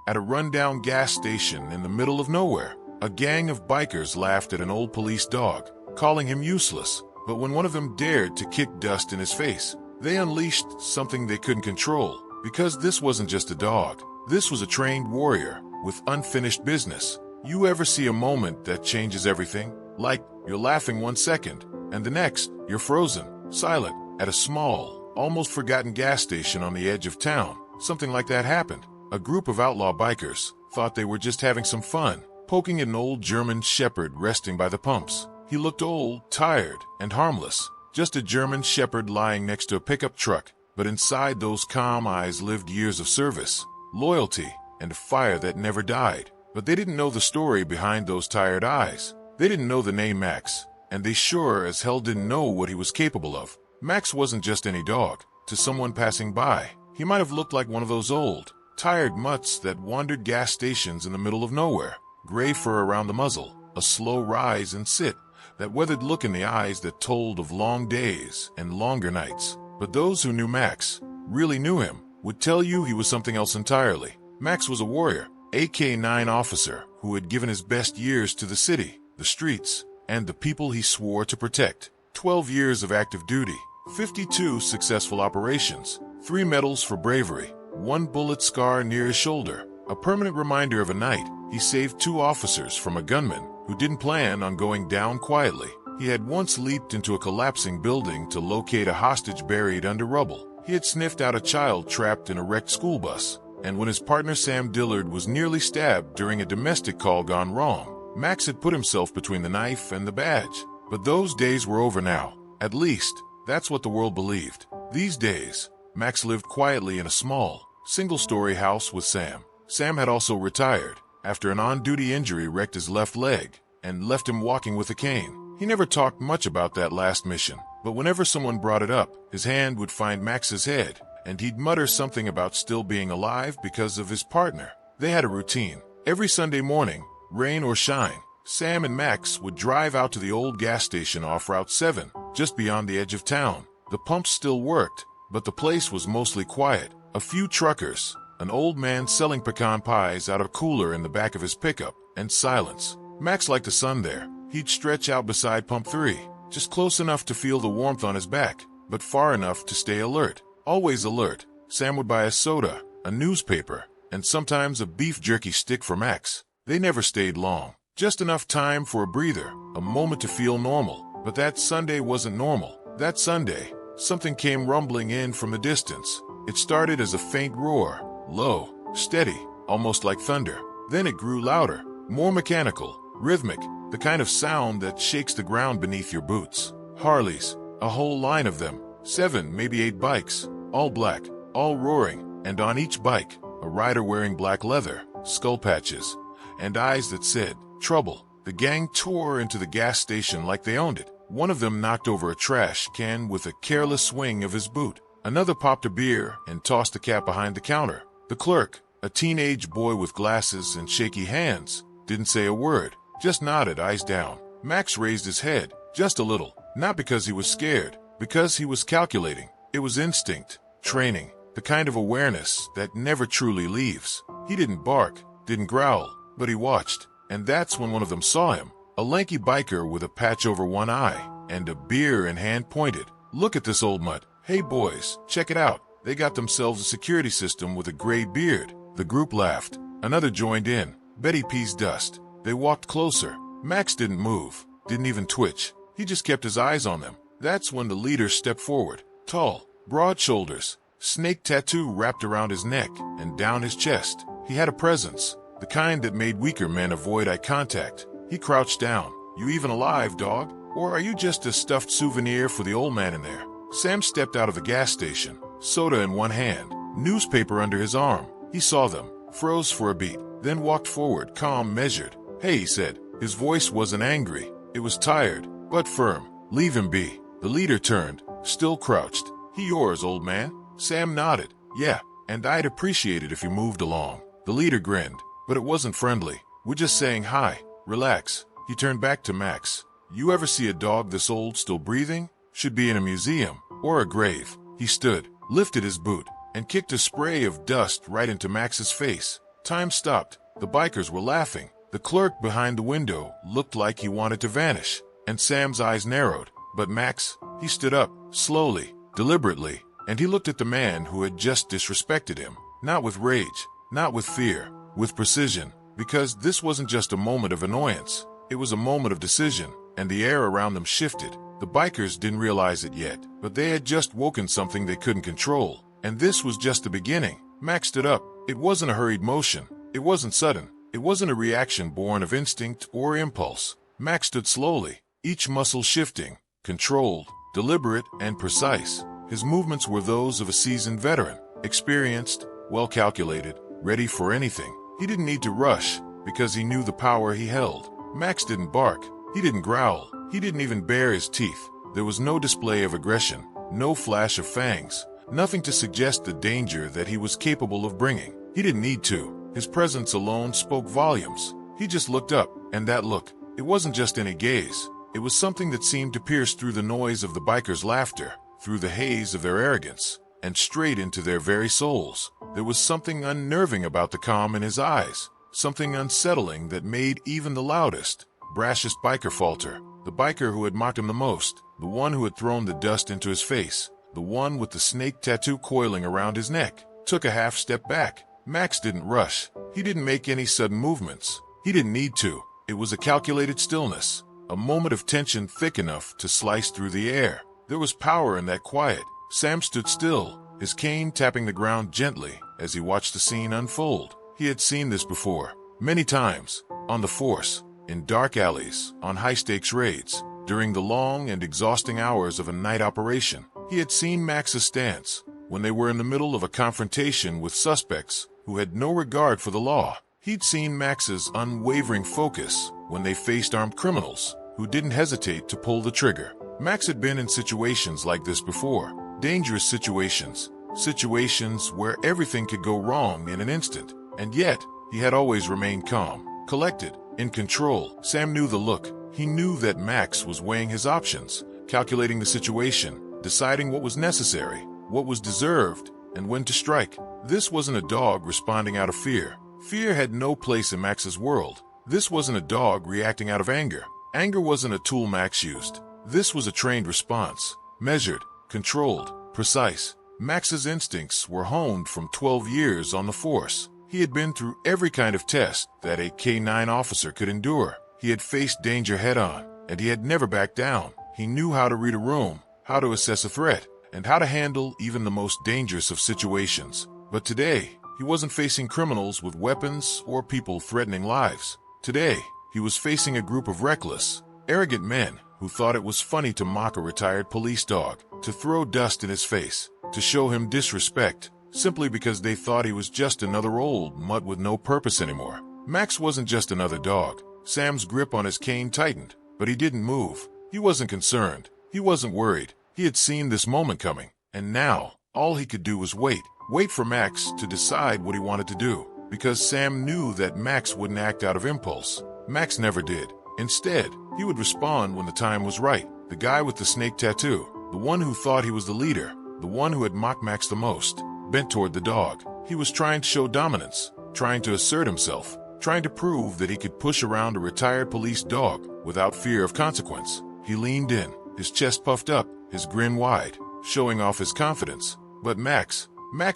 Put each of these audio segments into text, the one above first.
at a rundown gas station in the middle of nowhere. A gang of bikers laughed at an old police dog, calling him useless. But when one of them dared to kick dust in his face, they unleashed something they couldn't control. Because this wasn't just a dog. This was a trained warrior with unfinished business. You ever see a moment that changes everything? Like you're laughing 1 second, and the next, you're frozen, silent, at a small, almost forgotten gas station on the edge of town. Something like that happened. A group of outlaw bikers thought they were just having some fun, poking at an old German shepherd resting by the pumps. He looked old, tired, and harmless. Just a German shepherd lying next to a pickup truck. But inside those calm eyes lived years of service, loyalty, and a fire that never died. But they didn't know the story behind those tired eyes. They didn't know the name Max, and they sure as hell didn't know what he was capable of. Max wasn't just any dog. To someone passing by, he might have looked like one of those old, tired mutts that wandered gas stations in the middle of nowhere. Gray fur around the muzzle, a slow rise and sit, that weathered look in the eyes that told of long days and longer nights. But those who knew Max, really knew him, would tell you he was something else entirely. Max was a warrior, a K-9 officer who had given his best years to the city, the streets, and the people he swore to protect. 12 years of active duty, 52 successful operations, 3 medals for bravery, 1 bullet scar near his shoulder, a permanent reminder of a night he saved 2 officers from a gunman who didn't plan on going down quietly. He had once leaped into a collapsing building to locate a hostage buried under rubble. He had sniffed out a child trapped in a wrecked school bus. And when his partner Sam Dillard was nearly stabbed during a domestic call gone wrong, Max had put himself between the knife and the badge. But those days were over now. At least, that's what the world believed. These days, Max lived quietly in a small, single-story house with Sam. Sam had also retired after an on-duty injury wrecked his left leg and left him walking with a cane. He never talked much about that last mission, but whenever someone brought it up, his hand would find Max's head, and he'd mutter something about still being alive because of his partner. They had a routine. Every Sunday morning, rain or shine, Sam and Max would drive out to the old gas station off Route 7, just beyond the edge of town. The pumps still worked, but the place was mostly quiet. A few truckers, an old man selling pecan pies out of a cooler in the back of his pickup, and silence. Max liked the sun there. He'd stretch out beside Pump 3, just close enough to feel the warmth on his back, but far enough to stay alert. Always alert. Sam would buy a soda, a newspaper, and sometimes a beef jerky stick for Max. They never stayed long. Just enough time for a breather, a moment to feel normal. But that Sunday wasn't normal. That Sunday, something came rumbling in from the distance. It started as a faint roar, low, steady, almost like thunder. Then it grew louder, more mechanical, rhythmic, the kind of sound that shakes the ground beneath your boots. Harleys, a whole line of them, 7, maybe 8 bikes, all black, all roaring, and on each bike, a rider wearing black leather, skull patches, and eyes that said, trouble. The gang tore into the gas station like they owned it. One of them knocked over a trash can with a careless swing of his boot. Another popped a beer and tossed the cap behind the counter. The clerk, a teenage boy with glasses and shaky hands, didn't say a word, just nodded, eyes down. Max raised his head, just a little, not because he was scared, because he was calculating. It was instinct, training, the kind of awareness that never truly leaves. He didn't bark, didn't growl, but he watched. And that's when one of them saw him, a lanky biker with a patch over one eye and a beer in hand pointed. Look at this old mutt. Hey boys, check it out. They got themselves a security system with a gray beard. The group laughed. Another joined in. Betty P's dust. They walked closer. Max didn't move, didn't even twitch. He just kept his eyes on them. That's when the leader stepped forward. Tall, broad shoulders, snake tattoo wrapped around his neck and down his chest. He had a presence. The kind that made weaker men avoid eye contact. He crouched down. You even alive, dog? Or are you just a stuffed souvenir for the old man in there? Sam stepped out of the gas station, soda in one hand, newspaper under his arm. He saw them, froze for a beat, then walked forward, calm, measured. Hey, he said. His voice wasn't angry. It was tired, but firm. Leave him be. The leader turned, still crouched. He yours, old man? Sam nodded. Yeah, and I'd appreciate it if you moved along. The leader grinned. But it wasn't friendly. We're just saying hi. Relax. He turned back to Max. You ever see a dog this old still breathing? Should be in a museum or a grave. He stood, lifted his boot, and kicked a spray of dust right into Max's face. Time stopped. The bikers were laughing. The clerk behind the window looked like he wanted to vanish, and Sam's eyes narrowed. But Max, he stood up, slowly, deliberately, and he looked at the man who had just disrespected him. Not with rage, not with fear, with precision, because this wasn't just a moment of annoyance. It was a moment of decision, and the air around them shifted. The bikers didn't realize it yet, but they had just woken something they couldn't control, and this was just the beginning. Max stood up. It wasn't a hurried motion. It wasn't sudden. It wasn't a reaction born of instinct or impulse. Max stood slowly, each muscle shifting, controlled, deliberate, and precise. His movements were those of a seasoned veteran, experienced, well-calculated, ready for anything. He didn't need to rush, because he knew the power he held. Max didn't bark. He didn't growl. He didn't even bare his teeth. There was no display of aggression, no flash of fangs, nothing to suggest the danger that he was capable of bringing. He didn't need to. His presence alone spoke volumes. He just looked up, and that look, it wasn't just any gaze. It was something that seemed to pierce through the noise of the bikers' laughter, through the haze of their arrogance, and straight into their very souls. There was something unnerving about the calm in his eyes, something unsettling that made even the loudest, brashest biker falter. The biker who had mocked him the most, the one who had thrown the dust into his face, the one with the snake tattoo coiling around his neck, took a half step back. Max didn't rush. He didn't make any sudden movements. He didn't need to. It was a calculated stillness, a moment of tension thick enough to slice through the air. There was power in that quiet. Sam stood still, his cane tapping the ground gently as he watched the scene unfold. He had seen this before, many times, on the force, in dark alleys, on high-stakes raids, during the long and exhausting hours of a night operation. He had seen Max's stance when they were in the middle of a confrontation with suspects who had no regard for the law. He'd seen Max's unwavering focus when they faced armed criminals who didn't hesitate to pull the trigger. Max had been in situations like this before, dangerous situations, situations where everything could go wrong in an instant, and yet he had always remained calm, collected, in control. Sam knew the look. He knew that Max was weighing his options, calculating the situation, deciding what was necessary, what was deserved, and when to strike. This wasn't a dog responding out of fear. Fear had no place in Max's world. This wasn't a dog reacting out of anger. Anger wasn't a tool Max used. This was a trained response, measured, controlled, precise. Max's instincts were honed from 12 years on the force. He had been through every kind of test that a K-9 officer could endure. He had faced danger head-on, and he had never backed down. He knew how to read a room, how to assess a threat, and how to handle even the most dangerous of situations. But today, he wasn't facing criminals with weapons or people threatening lives. Today, he was facing a group of reckless, arrogant men who thought it was funny to mock a retired police dog, to throw dust in his face, to show him disrespect, simply because they thought he was just another old mutt with no purpose anymore. Max wasn't just another dog. Sam's grip on his cane tightened, but he didn't move. He wasn't concerned. He wasn't worried. He had seen this moment coming, and now, all he could do was wait. Wait for Max to decide what he wanted to do, because Sam knew that Max wouldn't act out of impulse. Max never did. Instead, he would respond when the time was right. The guy with the snake tattoo, the one who thought he was the leader, the one who had mocked Max the most, bent toward the dog. He was trying to show dominance, trying to assert himself, trying to prove that he could push around a retired police dog without fear of consequence. He leaned in, his chest puffed up, his grin wide, showing off his confidence. But Max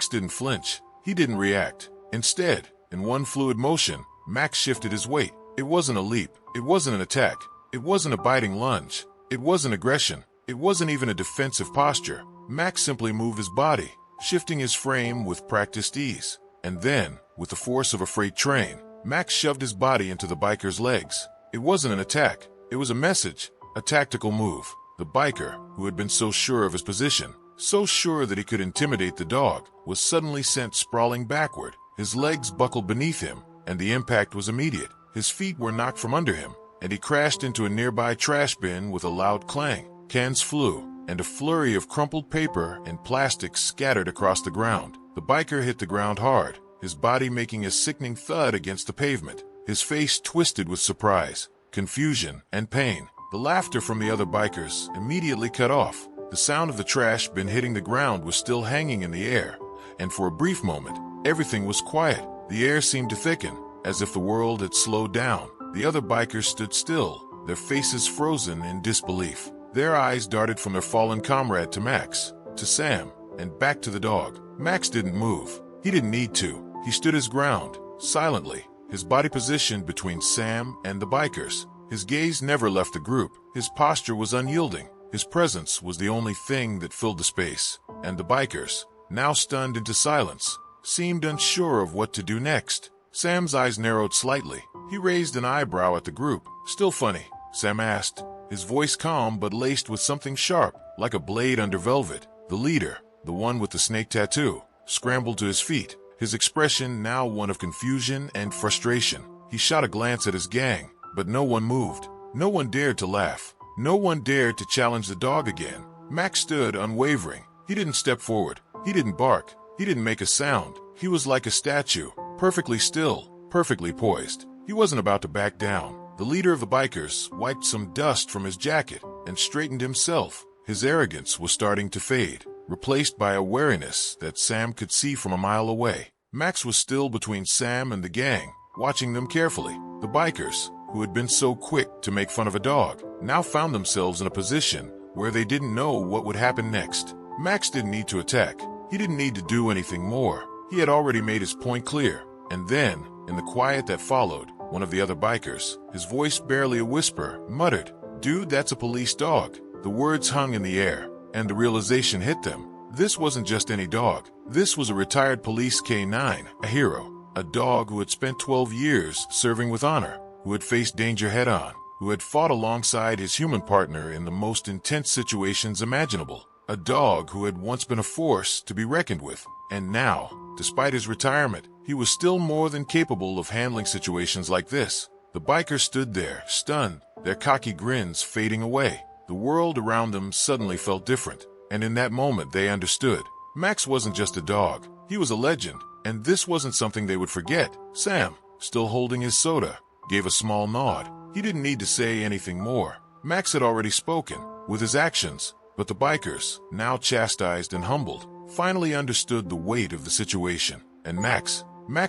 didn't flinch. He didn't react. Instead, in one fluid motion, Max shifted his weight. It wasn't a leap. It wasn't an attack. It wasn't a biting lunge. It wasn't aggression. It wasn't even a defensive posture. Max simply moved his body, shifting his frame with practiced ease. And then, with the force of a freight train, Max shoved his body into the biker's legs. It wasn't an attack. It was a message, a tactical move. The biker, who had been so sure of his position, so sure that he could intimidate the dog, was suddenly sent sprawling backward. His legs buckled beneath him, and the impact was immediate. His feet were knocked from under him, and he crashed into a nearby trash bin with a loud clang. Cans flew, and a flurry of crumpled paper and plastic scattered across the ground. The biker hit the ground hard, his body making a sickening thud against the pavement. His face twisted with surprise, confusion, and pain. The laughter from the other bikers immediately cut off. The sound of the trash bin hitting the ground was still hanging in the air, and for a brief moment, everything was quiet. The air seemed to thicken, as if the world had slowed down. The other bikers stood still, their faces frozen in disbelief. Their eyes darted from their fallen comrade to Max, to Sam, and back to the dog. Max didn't move. He didn't need to. He stood his ground, silently, his body positioned between Sam and the bikers. His gaze never left the group. His posture was unyielding. His presence was the only thing that filled the space. And the bikers, now stunned into silence, seemed unsure of what to do next. Sam's eyes narrowed slightly. He raised an eyebrow at the group. "Still funny?" Sam asked, his voice calm but laced with something sharp, like a blade under velvet. The leader, the one with the snake tattoo, scrambled to his feet, his expression now one of confusion and frustration. He shot a glance at his gang, but no one moved. No one dared to laugh. No one dared to challenge the dog again. Max stood unwavering. He didn't step forward. He didn't bark. He didn't make a sound. He was like a statue, perfectly still, perfectly poised. He wasn't about to back down. The leader of the bikers wiped some dust from his jacket and straightened himself. His arrogance was starting to fade, replaced by a wariness that Sam could see from a mile away. Max was still between Sam and the gang, watching them carefully. The bikers, who had been so quick to make fun of a dog, now found themselves in a position where they didn't know what would happen next. Max didn't need to attack. He didn't need to do anything more. He had already made his point clear. And then, in the quiet that followed, one of the other bikers, his voice barely a whisper, muttered, "Dude, that's a police dog." The words hung in the air, and the realization hit them. This wasn't just any dog. This was a retired police K9, a hero. A dog who had spent 12 years serving with honor, who had faced danger head-on, who had fought alongside his human partner in the most intense situations imaginable. A dog who had once been a force to be reckoned with. And now, despite his retirement, he was still more than capable of handling situations like this. The bikers stood there, stunned, their cocky grins fading away. The world around them suddenly felt different, and in that moment they understood. Max wasn't just a dog, he was a legend, and this wasn't something they would forget. Sam, still holding his soda, gave a small nod. He didn't need to say anything more. Max had already spoken, with his actions, but the bikers, now chastised and humbled, finally understood the weight of the situation. And Max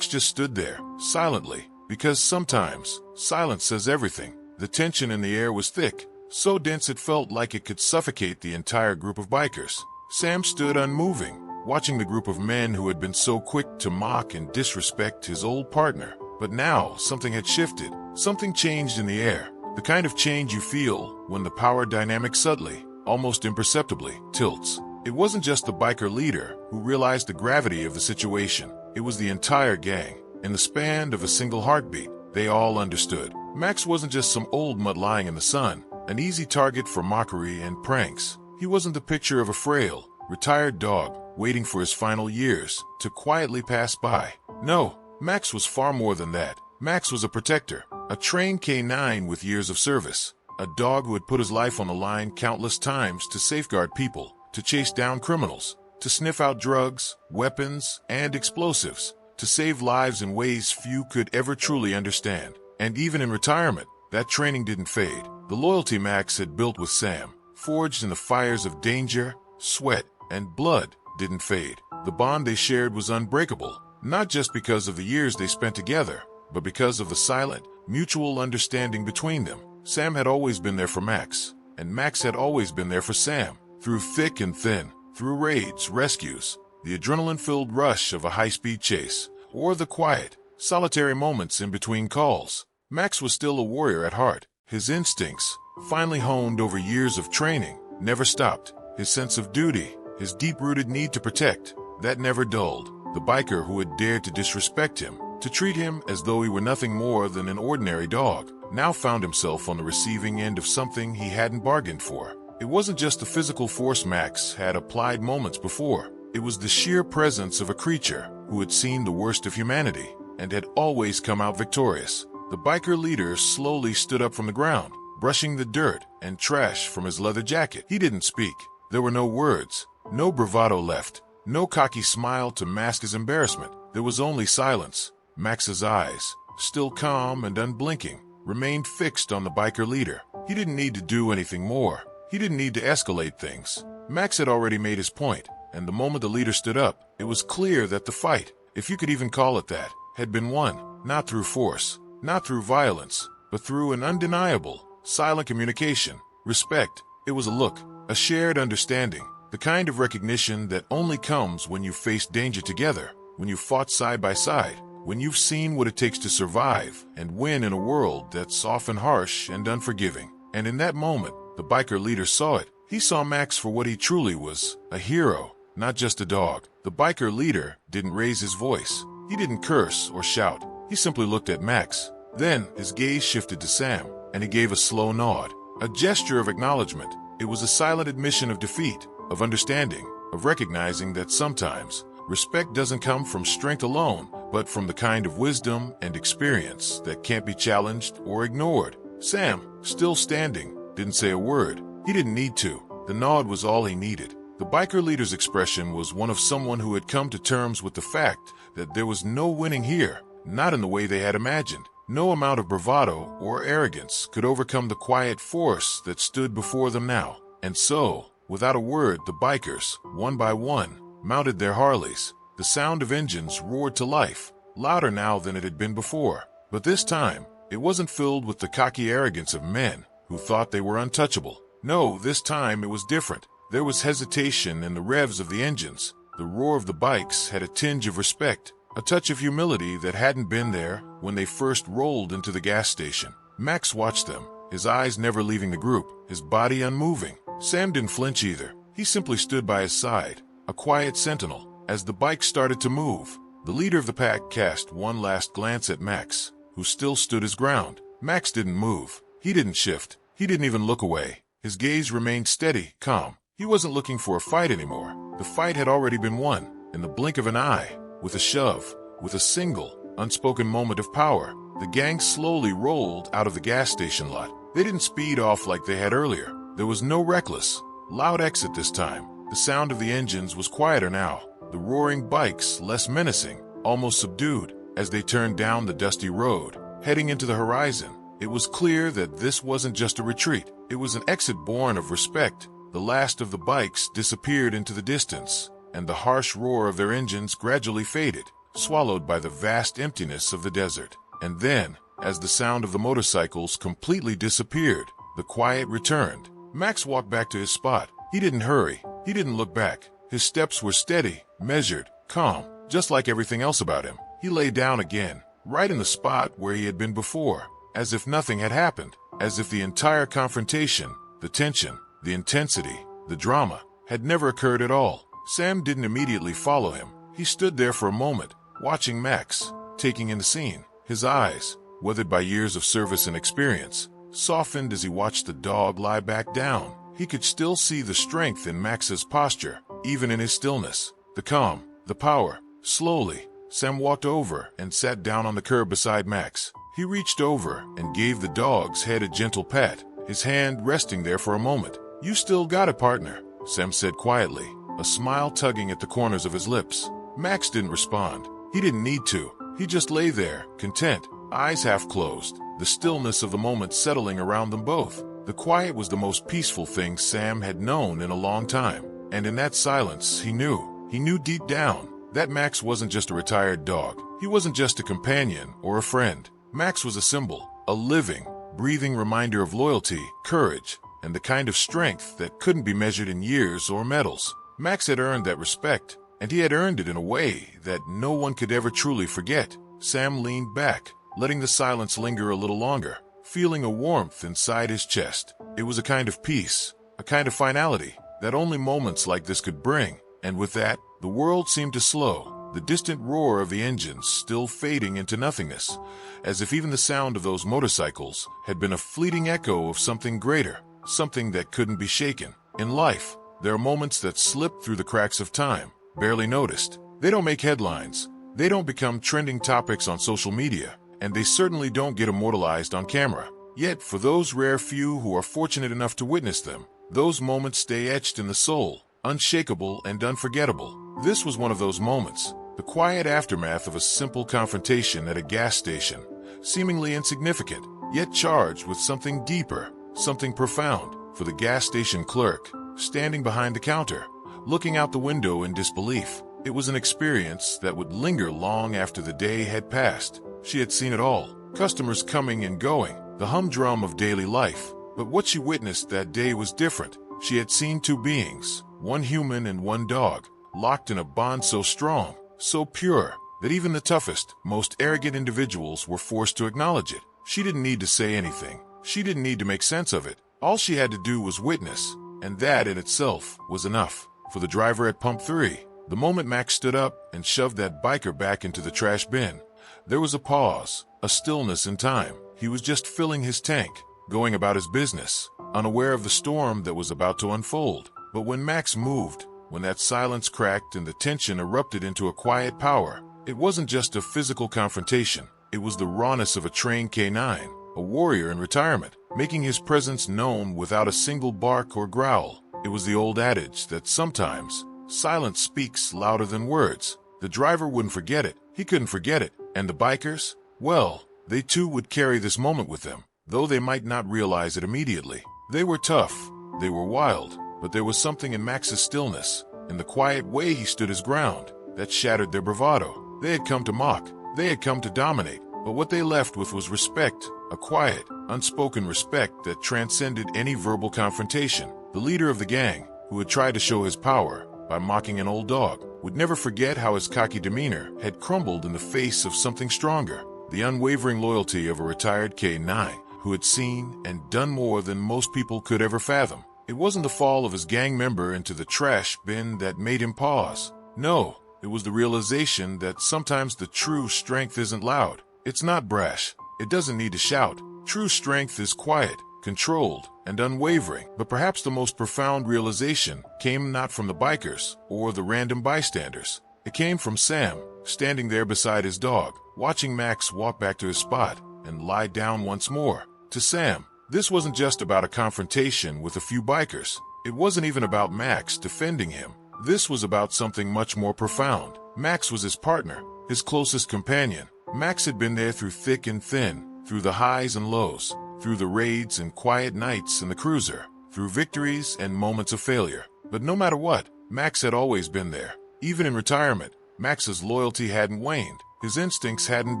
just stood there, silently, because sometimes silence says everything. The tension in the air was thick, so dense it felt like it could suffocate the entire group of bikers. Sam stood unmoving, watching the group of men who had been so quick to mock and disrespect his old partner. But now something had shifted. Something changed in the air. The kind of change you feel when the power dynamic subtly, almost imperceptibly, tilts. It wasn't just the biker leader who realized the gravity of the situation. It was the entire gang. In the span of a single heartbeat, they all understood. Max wasn't just some old mutt lying in the sun, an easy target for mockery and pranks. He wasn't the picture of a frail, retired dog waiting for his final years to quietly pass by. No, Max was far more than that. Max was a protector, a trained K9 with years of service, a dog who had put his life on the line countless times to safeguard people, to chase down criminals, to sniff out drugs, weapons, and explosives, to save lives in ways few could ever truly understand. And even in retirement, that training didn't fade. The loyalty Max had built with Sam, forged in the fires of danger, sweat, and blood, didn't fade. The bond they shared was unbreakable, not just because of the years they spent together, but because of the silent, mutual understanding between them. Sam had always been there for Max, and Max had always been there for Sam. Through thick and thin, through raids, rescues, the adrenaline-filled rush of a high-speed chase, or the quiet, solitary moments in between calls, Max was still a warrior at heart. His instincts, finely honed over years of training, never stopped. His sense of duty, his deep-rooted need to protect, that never dulled. The biker who had dared to disrespect him, to treat him as though he were nothing more than an ordinary dog, now found himself on the receiving end of something he hadn't bargained for. It wasn't just the physical force Max had applied moments before. It was the sheer presence of a creature who had seen the worst of humanity and had always come out victorious. The biker leader slowly stood up from the ground, brushing the dirt and trash from his leather jacket. He didn't speak. There were no words, no bravado left, no cocky smile to mask his embarrassment. There was only silence. Max's eyes, still calm and unblinking, remained fixed on the biker leader. He didn't need to do anything more. He didn't need to escalate things. Max had already made his point, and the moment the leader stood up, it was clear that the fight, if you could even call it that, had been won, not through force, not through violence, but through an undeniable, silent communication. Respect. It was a look, a shared understanding, the kind of recognition that only comes when you've faced danger together, when you've fought side by side, when you've seen what it takes to survive and win in a world that's often harsh and unforgiving. And in that moment, the biker leader saw it. He saw Max for what he truly was, a hero, not just a dog. The biker leader didn't raise his voice. He didn't curse or shout. He simply looked at Max. Then his gaze shifted to Sam, and he gave a slow nod, a gesture of acknowledgement. It was a silent admission of defeat, of understanding, of recognizing that sometimes respect doesn't come from strength alone, but from the kind of wisdom and experience that can't be challenged or ignored. Sam, still standing, didn't say a word. He didn't need to. The nod was all he needed. The biker leader's expression was one of someone who had come to terms with the fact that there was no winning here, not in the way they had imagined. No amount of bravado or arrogance could overcome the quiet force that stood before them now. And so, without a word, the bikers, one by one, mounted their Harleys. The sound of engines roared to life, louder now than it had been before. But this time, it wasn't filled with the cocky arrogance of men who thought they were untouchable. No, this time it was different. There was hesitation in the revs of the engines. The roar of the bikes had a tinge of respect, a touch of humility that hadn't been there when they first rolled into the gas station. Max watched them, his eyes never leaving the group, his body unmoving. Sam didn't flinch either. He simply stood by his side, a quiet sentinel. As the bike started to move, the leader of the pack cast one last glance at Max, who still stood his ground. Max didn't move. He didn't shift. He didn't even look away. His gaze remained steady, calm. He wasn't looking for a fight anymore. The fight had already been won, in the blink of an eye, with a shove, with a single, unspoken moment of power. The gang slowly rolled out of the gas station lot. They didn't speed off like they had earlier. There was no reckless, loud exit this time. The sound of the engines was quieter now, the roaring bikes less menacing, almost subdued. As they turned down the dusty road, heading into the horizon, it was clear that this wasn't just a retreat. It was an exit born of respect. The last of the bikes disappeared into the distance, and the harsh roar of their engines gradually faded, swallowed by the vast emptiness of the desert. And then, as the sound of the motorcycles completely disappeared, the quiet returned. Max walked back to his spot. He didn't hurry. He didn't look back. His steps were steady, measured, calm, just like everything else about him. He lay down again, right in the spot where he had been before, as if nothing had happened, as if the entire confrontation, the tension, the intensity, the drama, had never occurred at all. Sam didn't immediately follow him. He stood there for a moment, watching Max, taking in the scene. His eyes, weathered by years of service and experience, softened as he watched the dog lie back down. He could still see the strength in Max's posture, even in his stillness. The calm, the power. Slowly, Sam walked over and sat down on the curb beside Max. He reached over and gave the dog's head a gentle pat, his hand resting there for a moment. "You still got it, partner," Sam said quietly, a smile tugging at the corners of his lips. Max didn't respond. He didn't need to. He just lay there, content, eyes half closed, the stillness of the moment settling around them both. The quiet was the most peaceful thing Sam had known in a long time. And in that silence, he knew deep down, that Max wasn't just a retired dog. He wasn't just a companion or a friend. Max was a symbol, a living, breathing reminder of loyalty, courage, and the kind of strength that couldn't be measured in years or medals. Max had earned that respect, and he had earned it in a way that no one could ever truly forget. Sam leaned back, letting the silence linger a little longer, feeling a warmth inside his chest. It was a kind of peace, a kind of finality, that only moments like this could bring. And with that, the world seemed to slow, the distant roar of the engines still fading into nothingness, as if even the sound of those motorcycles had been a fleeting echo of something greater, something that couldn't be shaken. In life, there are moments that slip through the cracks of time, barely noticed. They don't make headlines, they don't become trending topics on social media, and they certainly don't get immortalized on camera. Yet, for those rare few who are fortunate enough to witness them, those moments stay etched in the soul, unshakable and unforgettable. This was one of those moments, the quiet aftermath of a simple confrontation at a gas station, seemingly insignificant, yet charged with something deeper, something profound. For the gas station clerk, standing behind the counter, looking out the window in disbelief, It was an experience that would linger long after the day had passed. She had seen it all, customers coming and going, the humdrum of daily life. But what she witnessed that day was different. She had seen two beings, one human and one dog, locked in a bond so strong, so pure, that even the toughest, most arrogant individuals were forced to acknowledge it. She didn't need to say anything. She didn't need to make sense of it. All she had to do was witness, and that in itself was enough. For the driver at Pump 3, the moment Max stood up and shoved that biker back into the trash bin, there was a pause, a stillness in time. He was just filling his tank, going about his business, unaware of the storm that was about to unfold. But when Max moved, when that silence cracked and the tension erupted into a quiet power, it wasn't just a physical confrontation. It was the rawness of a trained K9, a warrior in retirement, making his presence known without a single bark or growl. It was the old adage that sometimes silence speaks louder than words. The driver wouldn't forget it. He couldn't forget it. And the bikers? Well, they too would carry this moment with them, though they might not realize it immediately. They were tough. They were wild. But there was something in Max's stillness, in the quiet way he stood his ground, that shattered their bravado. They had come to mock. They had come to dominate. But what they left with was respect, a quiet, unspoken respect that transcended any verbal confrontation. The leader of the gang, who had tried to show his power by mocking an old dog, would never forget how his cocky demeanor had crumbled in the face of something stronger. The unwavering loyalty of a retired K9 who had seen and done more than most people could ever fathom. It wasn't the fall of his gang member into the trash bin that made him pause. No, it was the realization that sometimes the true strength isn't loud. It's not brash. It doesn't need to shout. True strength is quiet, controlled, and unwavering. But perhaps the most profound realization came not from the bikers or the random bystanders. It came from Sam, standing there beside his dog, watching Max walk back to his spot and lie down once more. To Sam, this wasn't just about a confrontation with a few bikers. It wasn't even about Max defending him. This was about something much more profound. Max was his partner, his closest companion. Max had been there through thick and thin, through the highs and lows, through the raids and quiet nights in the cruiser, through victories and moments of failure. But no matter what, Max had always been there. Even in retirement, Max's loyalty hadn't waned, his instincts hadn't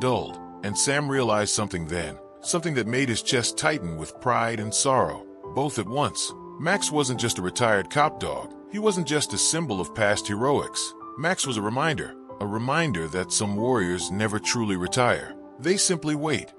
dulled, and Sam realized something then, something that made his chest tighten with pride and sorrow, both at once. Max wasn't just a retired cop dog. He wasn't just a symbol of past heroics. Max was a reminder that some warriors never truly retire. They simply wait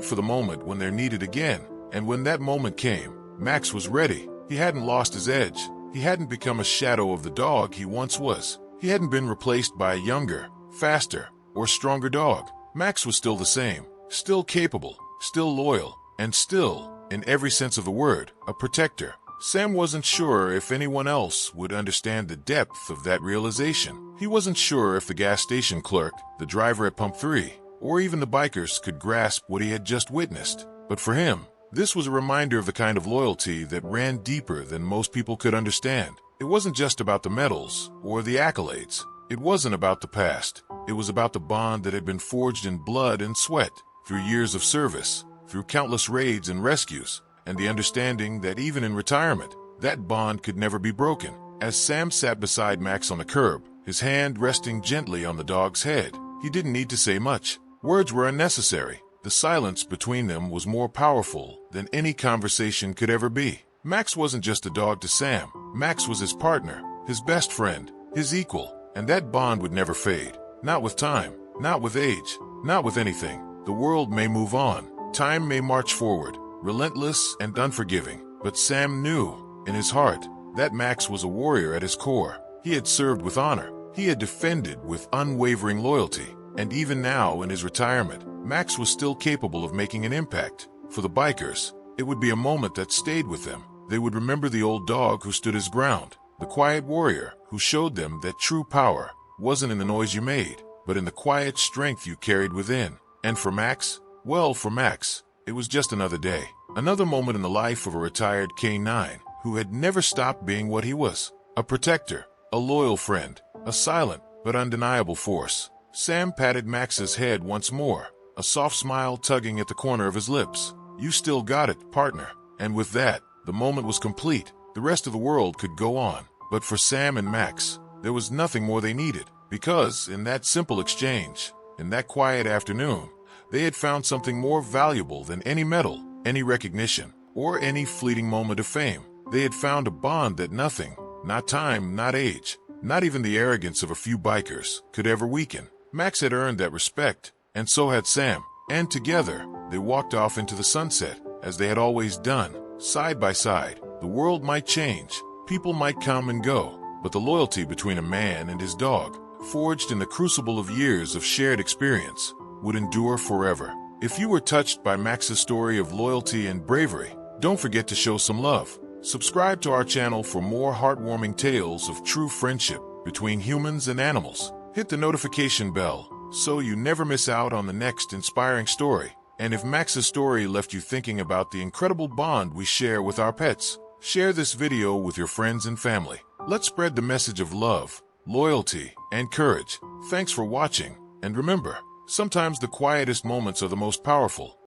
for the moment when they're needed again. And when that moment came, Max was ready. He hadn't lost his edge. He hadn't become a shadow of the dog he once was. He hadn't been replaced by a younger, faster, or stronger dog. Max was still the same, still capable, still loyal, and still, in every sense of the word, a protector. Sam wasn't sure if anyone else would understand the depth of that realization. He wasn't sure if the gas station clerk, the driver at Pump 3, or even the bikers could grasp what he had just witnessed. But for him, this was a reminder of the kind of loyalty that ran deeper than most people could understand. It wasn't just about the medals or the accolades. It wasn't about the past. It was about the bond that had been forged in blood and sweat, through years of service, through countless raids and rescues, and the understanding that even in retirement, that bond could never be broken. As Sam sat beside Max on the curb, his hand resting gently on the dog's head, he didn't need to say much. Words were unnecessary. The silence between them was more powerful than any conversation could ever be. Max wasn't just a dog to Sam. Max was his partner, his best friend, his equal, and that bond would never fade. Not with time, not with age, not with anything. The world may move on. Time may march forward, relentless and unforgiving. But Sam knew, in his heart, that Max was a warrior at his core. He had served with honor. He had defended with unwavering loyalty. And even now, in his retirement, Max was still capable of making an impact. For the bikers, it would be a moment that stayed with them. They would remember the old dog who stood his ground, the quiet warrior who showed them that true power wasn't in the noise you made, but in the quiet strength you carried within. And for Max, well, for Max, it was just another day, another moment in the life of a retired K9 who had never stopped being what he was, a protector, a loyal friend, a silent but undeniable force. Sam patted Max's head once more, a soft smile tugging at the corner of his lips. "You still got it, partner." And with that, the moment was complete. The rest of the world could go on. But for Sam and Max, there was nothing more they needed. Because in that simple exchange, in that quiet afternoon, they had found something more valuable than any medal, any recognition, or any fleeting moment of fame. They had found a bond that nothing, not time, not age, not even the arrogance of a few bikers, could ever weaken. Max had earned that respect, and so had Sam. And together, they walked off into the sunset, as they had always done, side by side. The world might change, people might come and go, but the loyalty between a man and his dog, forged in the crucible of years of shared experience, would endure forever. If you were touched by Max's story of loyalty and bravery, don't forget to show some love. Subscribe to our channel for more heartwarming tales of true friendship between humans and animals. Hit the notification bell so you never miss out on the next inspiring story. And if Max's story left you thinking about the incredible bond we share with our pets, share this video with your friends and family. Let's spread the message of love, loyalty, and courage. Thanks for watching, and remember, sometimes the quietest moments are the most powerful.